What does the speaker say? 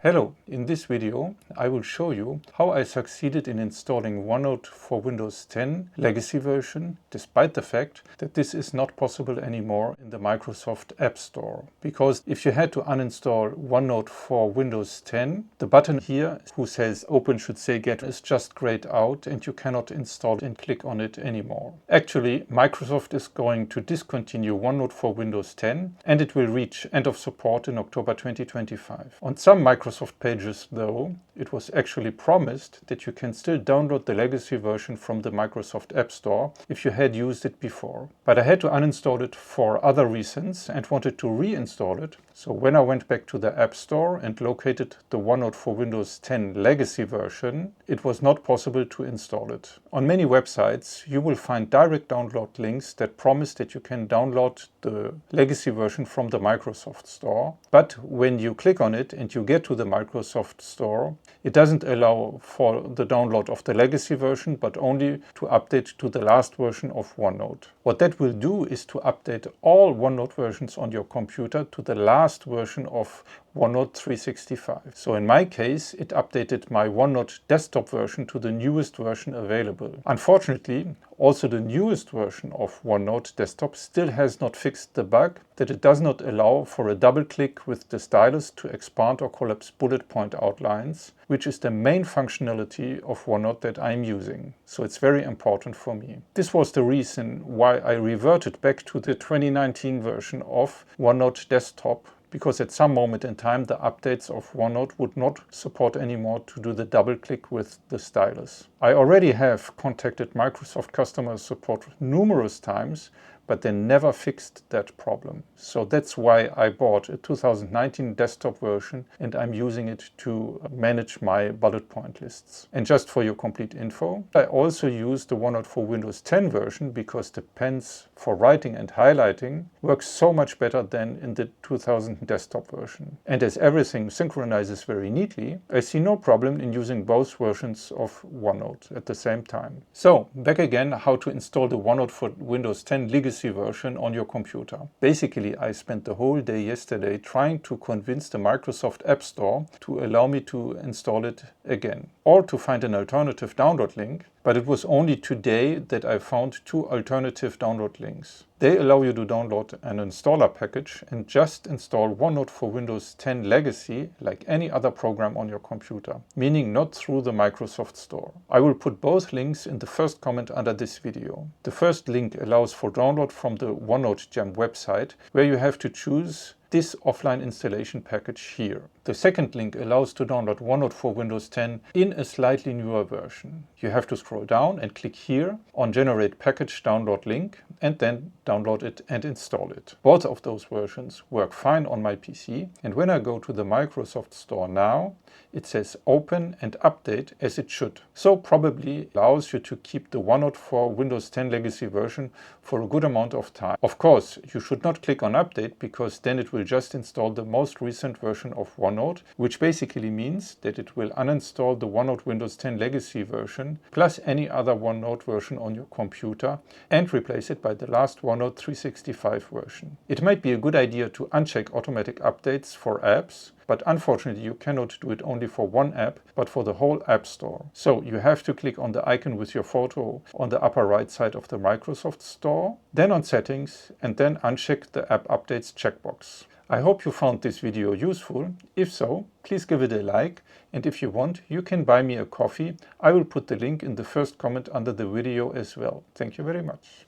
Hello, in this video I will show you how I succeeded in installing OneNote for Windows 10 legacy version despite the fact that this is not possible anymore in the Microsoft App Store. Because if you had to uninstall OneNote for Windows 10, the button here who says open should say get is just grayed out and you cannot install and click on it anymore. Actually, Microsoft is going to discontinue OneNote for Windows 10 and it will reach end of support in October 2025. On some Microsoft pages, though, it was actually promised that you can still download the legacy version from the Microsoft App Store if you had used it before. But I had to uninstall it for other reasons and wanted to reinstall it. So when I went back to the App Store and located the OneNote for Windows 10 legacy version, it was not possible to install it. On many websites, you will find direct download links that promise that you can download the legacy version from the Microsoft Store. But when you click on it and you get to the Microsoft Store, it doesn't allow for the download of the legacy version, but only to update to the last version of OneNote. What that will do is to update all OneNote versions on your computer to the last version of OneNote 365. So in my case, it updated my OneNote desktop version to the newest version available. Unfortunately, also the newest version of OneNote desktop still has not fixed the bug that it does not allow for a double click with the stylus to expand or collapse bullet point outlines, which is the main functionality of OneNote that I'm using. So it's very important for me. This was the reason why I reverted back to the 2019 version of OneNote desktop, because at some moment in time the updates of OneNote would not support anymore to do the double click with the stylus. I already have contacted Microsoft customer support numerous times, but they never fixed that problem. So that's why I bought a 2019 desktop version and I'm using it to manage my bullet point lists. And just for your complete info, I also use the OneNote for Windows 10 version because the pens for writing and highlighting work so much better than in the 2000 desktop version. And as everything synchronizes very neatly, I see no problem in using both versions of OneNote at the same time. So back again, how to install the OneNote for Windows 10 legacy version on your computer. Basically, I spent the whole day yesterday trying to convince the Microsoft App Store to allow me to install it again, or to find an alternative download link. But it was only today that I found two alternative download links. They allow you to download an installer package and just install OneNote for Windows 10 Legacy like any other program on your computer, meaning not through the Microsoft Store. I will put both links in the first comment under this video. The first link allows for download from the OneNote Jam website, where you have to choose this offline installation package here. The second link allows to download OneNote for Windows 10 in a slightly newer version. You have to scroll down and click here on Generate Package Download Link and then download it and install it. Both of those versions work fine on my PC, and when I go to the Microsoft Store now, it says open and update as it should. So probably allows you to keep the OneNote for Windows 10 legacy version for a good amount of time. Of course, you should not click on update because then it will just install the most recent version of OneNote, which basically means that it will uninstall the OneNote Windows 10 legacy version plus any other OneNote version on your computer and replace it by the last OneNote 365 version. It might be a good idea to uncheck automatic updates for apps, but unfortunately you cannot do it only for one app, but for the whole App Store. So you have to click on the icon with your photo on the upper right side of the Microsoft Store, then on Settings, and then uncheck the App Updates checkbox. I hope you found this video useful. If so, please give it a like, and if you want, you can buy me a coffee. I will put the link in the first comment under the video as well. Thank you very much.